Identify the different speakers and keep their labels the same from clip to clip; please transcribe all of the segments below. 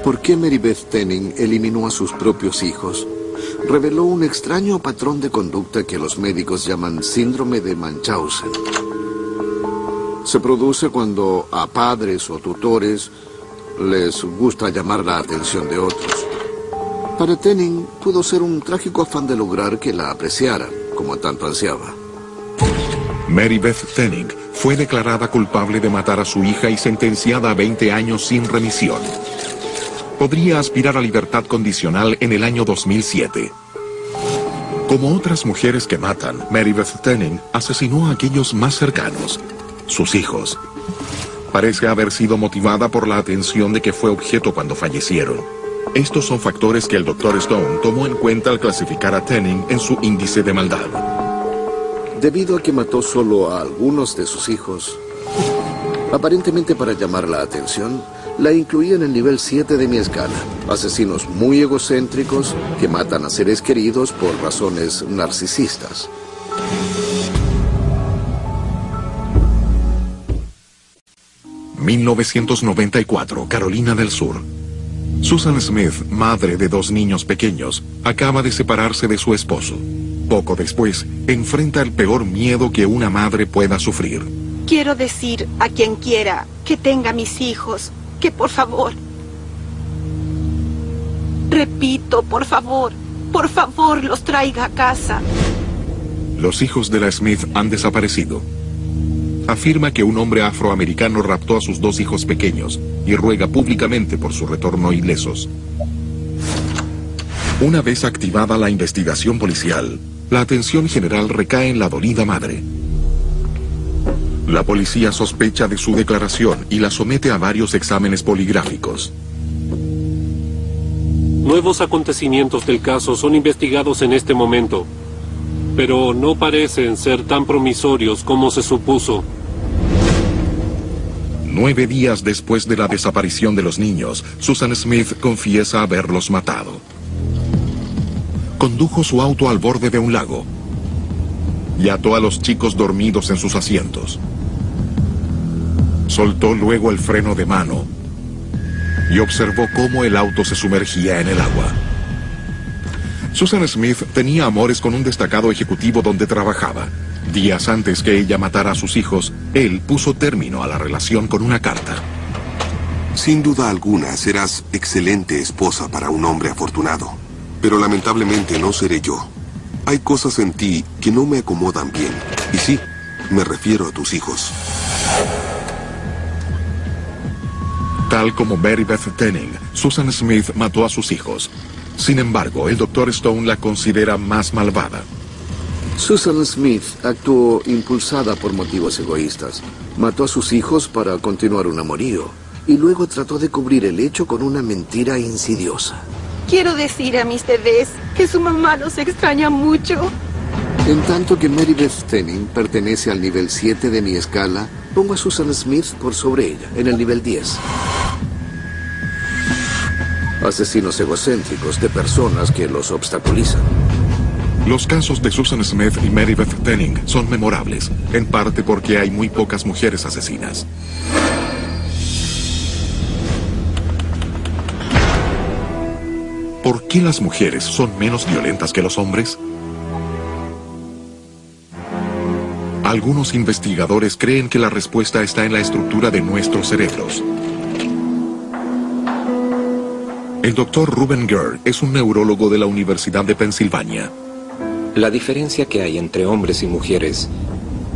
Speaker 1: ¿Por qué Mary Beth Tenning eliminó a sus propios hijos? Reveló un extraño patrón de conducta que los médicos llaman síndrome de Munchausen. Se produce cuando a padres o tutores les gusta llamar la atención de otros. Para Tenning pudo ser un trágico afán de lograr que la apreciaran, como tanto ansiaba.
Speaker 2: Mary Beth Tenning fue declarada culpable de matar a su hija y sentenciada a 20 años sin remisión. Podría aspirar a libertad condicional en el año 2007. Como otras mujeres que matan, Mary Beth Tenning asesinó a aquellos más cercanos, sus hijos. Parece haber sido motivada por la atención de que fue objeto cuando fallecieron. Estos son factores que el Dr. Stone tomó en cuenta al clasificar a Tenning en su índice de maldad.
Speaker 1: Debido a que mató solo a algunos de sus hijos, aparentemente para llamar la atención, la incluí en el nivel 7 de mi escala. Asesinos muy egocéntricos que matan a seres queridos por razones narcisistas.
Speaker 2: ...1994, Carolina del Sur. Susan Smith, madre de 2 niños pequeños, acaba de separarse de su esposo. Poco después, enfrenta el peor miedo que una madre pueda sufrir.
Speaker 3: Quiero decir a quien quiera que tenga mis hijos, que por favor, repito, por favor los traiga a casa.
Speaker 2: Los hijos de la Smith han desaparecido. Afirma que un hombre afroamericano raptó a sus 2 hijos pequeños y ruega públicamente por su retorno ilesos. Una vez activada la investigación policial, la atención general recae en la dolida madre. La policía sospecha de su declaración y la somete a varios exámenes poligráficos.
Speaker 4: Nuevos acontecimientos del caso son investigados en este momento, pero no parecen ser tan promisorios como se supuso.
Speaker 2: 9 días después de la desaparición de los niños, Susan Smith confiesa haberlos matado. Condujo su auto al borde de un lago y ató a los chicos dormidos en sus asientos. Soltó luego el freno de mano y observó cómo el auto se sumergía en el agua. Susan Smith tenía amores con un destacado ejecutivo donde trabajaba. Días antes que ella matara a sus hijos, él puso término a la relación con una carta.
Speaker 5: Sin duda alguna, serás excelente esposa para un hombre afortunado. Pero lamentablemente no seré yo. Hay cosas en ti que no me acomodan bien. Y sí, me refiero a tus hijos.
Speaker 2: Tal como Mary Beth Tenning, Susan Smith mató a sus hijos. Sin embargo, el Dr. Stone la considera más malvada.
Speaker 1: Susan Smith actuó impulsada por motivos egoístas. Mató a sus hijos para continuar un amorío y luego trató de cubrir el hecho con una mentira insidiosa.
Speaker 3: Quiero decir a mis bebés que su mamá los extraña mucho.
Speaker 1: En tanto que Mary Beth Tenning pertenece al nivel 7 de mi escala, pongo a Susan Smith por sobre ella, en el nivel 10. Asesinos egocéntricos de personas que los obstaculizan.
Speaker 2: Los casos de Susan Smith y Mary Beth Tenning son memorables, en parte porque hay muy pocas mujeres asesinas. ¿Por qué las mujeres son menos violentas que los hombres? Algunos investigadores creen que la respuesta está en la estructura de nuestros cerebros. El Dr. Ruben Gurr es un neurólogo de la Universidad de Pensilvania.
Speaker 6: La diferencia que hay entre hombres y mujeres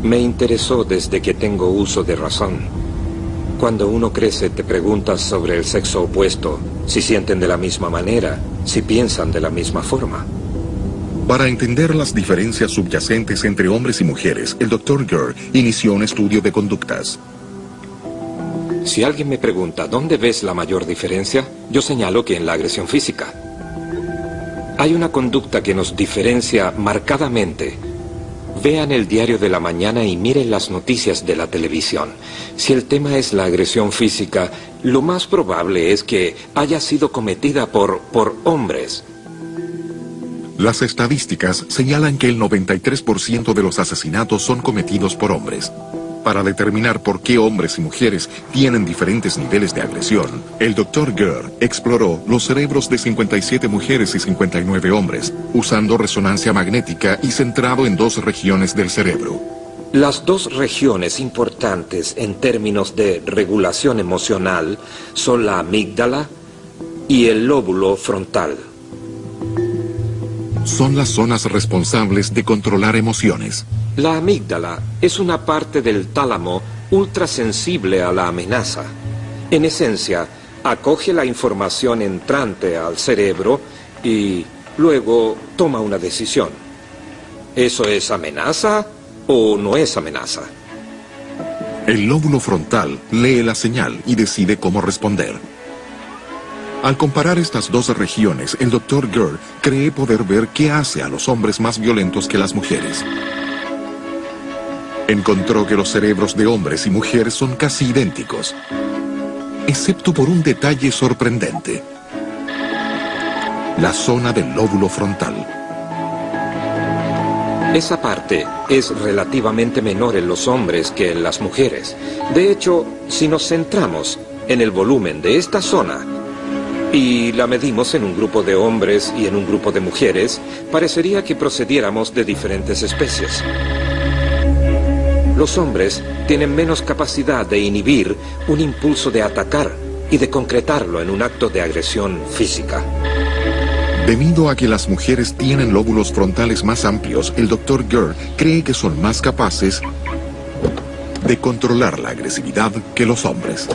Speaker 6: me interesó desde que tengo uso de razón. Cuando uno crece te preguntas sobre el sexo opuesto, si sienten de la misma manera, si piensan de la misma forma.
Speaker 2: Para entender las diferencias subyacentes entre hombres y mujeres, el Dr. Gurr inició un estudio de conductas.
Speaker 6: Si alguien me pregunta ¿dónde ves la mayor diferencia?, yo señalo que en la agresión física. Hay una conducta que nos diferencia marcadamente. Vean el diario de la mañana y miren las noticias de la televisión. Si el tema es la agresión física, lo más probable es que haya sido cometida por hombres.
Speaker 2: Las estadísticas señalan que el 93% de los asesinatos son cometidos por hombres. Para determinar por qué hombres y mujeres tienen diferentes niveles de agresión, el Dr. Gurr exploró los cerebros de 57 mujeres y 59 hombres, usando resonancia magnética y centrado en 2 regiones del cerebro.
Speaker 6: Las 2 regiones importantes en términos de regulación emocional son la amígdala y el lóbulo frontal.
Speaker 2: Son las zonas responsables de controlar emociones.
Speaker 6: La amígdala es una parte del tálamo ultrasensible a la amenaza. En esencia, acoge la información entrante al cerebro y luego toma una decisión. ¿Eso es amenaza o no es amenaza?
Speaker 2: El lóbulo frontal lee la señal y decide cómo responder. Al comparar estas 2 regiones, el Dr. Gurr cree poder ver qué hace a los hombres más violentos que las mujeres. Encontró que los cerebros de hombres y mujeres son casi idénticos, excepto por un detalle sorprendente: la zona del lóbulo frontal.
Speaker 6: Esa parte es relativamente menor en los hombres que en las mujeres. De hecho, si nos centramos en el volumen de esta zona y la medimos en un grupo de hombres y en un grupo de mujeres, parecería que procediéramos de diferentes especies. Los hombres tienen menos capacidad de inhibir un impulso de atacar y de concretarlo en un acto de agresión física.
Speaker 2: Debido a que las mujeres tienen lóbulos frontales más amplios, el Dr. Gurr cree que son más capaces de controlar la agresividad que los hombres.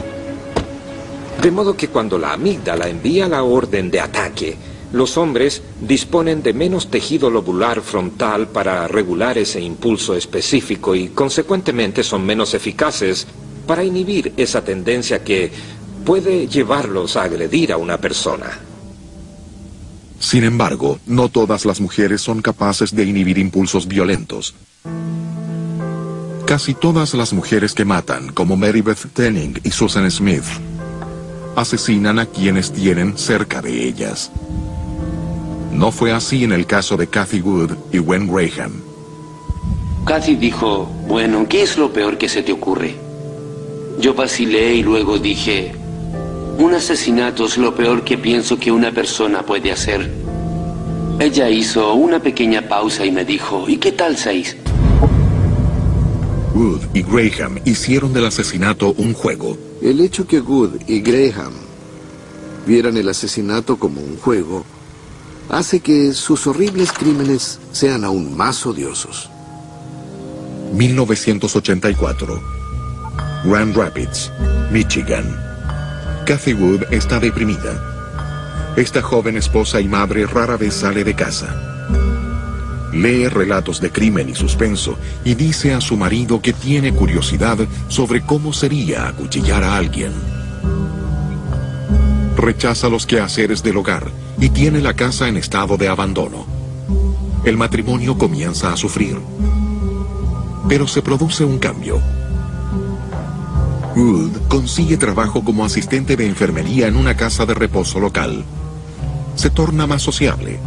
Speaker 6: De modo que cuando la amígdala envía la orden de ataque, los hombres disponen de menos tejido lobular frontal para regular ese impulso específico y consecuentemente son menos eficaces para inhibir esa tendencia que puede llevarlos a agredir a una persona.
Speaker 2: Sin embargo, no todas las mujeres son capaces de inhibir impulsos violentos. Casi todas las mujeres que matan, como Mary Beth Tenning y Susan Smith, asesinan a quienes tienen cerca de ellas. No fue así en el caso de Kathy Wood y Gwen Graham.
Speaker 7: Kathy dijo, bueno, ¿qué es lo peor que se te ocurre? Yo vacilé y luego dije, un asesinato es lo peor que pienso que una persona puede hacer. Ella hizo una pequeña pausa y me dijo, ¿y qué tal 6?
Speaker 2: Wood y Graham hicieron del asesinato un juego.
Speaker 1: El hecho que Wood y Graham vieran el asesinato como un juego hace que sus horribles crímenes sean aún más odiosos.
Speaker 2: 1984. Grand Rapids, Michigan. Kathy Wood está deprimida. Esta joven esposa y madre rara vez sale de casa. Lee relatos de crimen y suspenso y dice a su marido que tiene curiosidad sobre cómo sería acuchillar a alguien. Rechaza los quehaceres del hogar y tiene la casa en estado de abandono. El matrimonio comienza a sufrir. Pero se produce un cambio. Wood consigue trabajo como asistente de enfermería en una casa de reposo local. Se torna más sociable.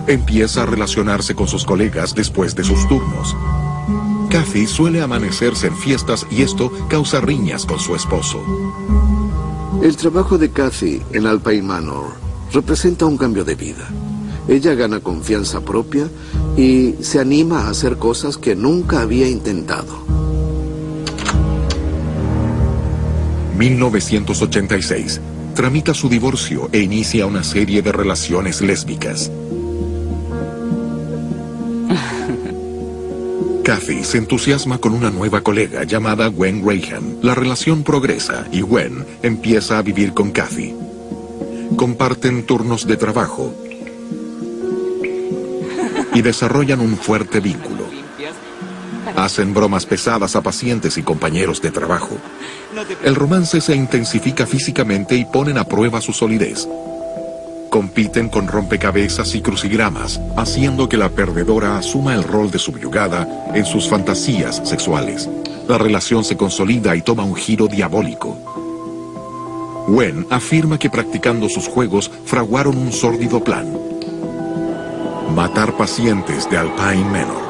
Speaker 2: Empieza a relacionarse con sus colegas después de sus turnos. Kathy suele amanecerse en fiestas y esto causa riñas con su esposo.
Speaker 1: El trabajo de Kathy en Alpine Manor representa un cambio de vida. Ella gana confianza propia y se anima a hacer cosas que nunca había intentado.
Speaker 2: 1986. Tramita su divorcio e inicia una serie de relaciones lésbicas. Kathy se entusiasma con una nueva colega llamada Gwen Graham. La relación progresa y Gwen empieza a vivir con Kathy. Comparten turnos de trabajo y desarrollan un fuerte vínculo. Hacen bromas pesadas a pacientes y compañeros de trabajo. El romance se intensifica físicamente y ponen a prueba su solidez. Compiten con rompecabezas y crucigramas, haciendo que la perdedora asuma el rol de subyugada en sus fantasías sexuales. La relación se consolida y toma un giro diabólico. Gwen afirma que practicando sus juegos fraguaron un sórdido plan: matar pacientes de Alpine Manor.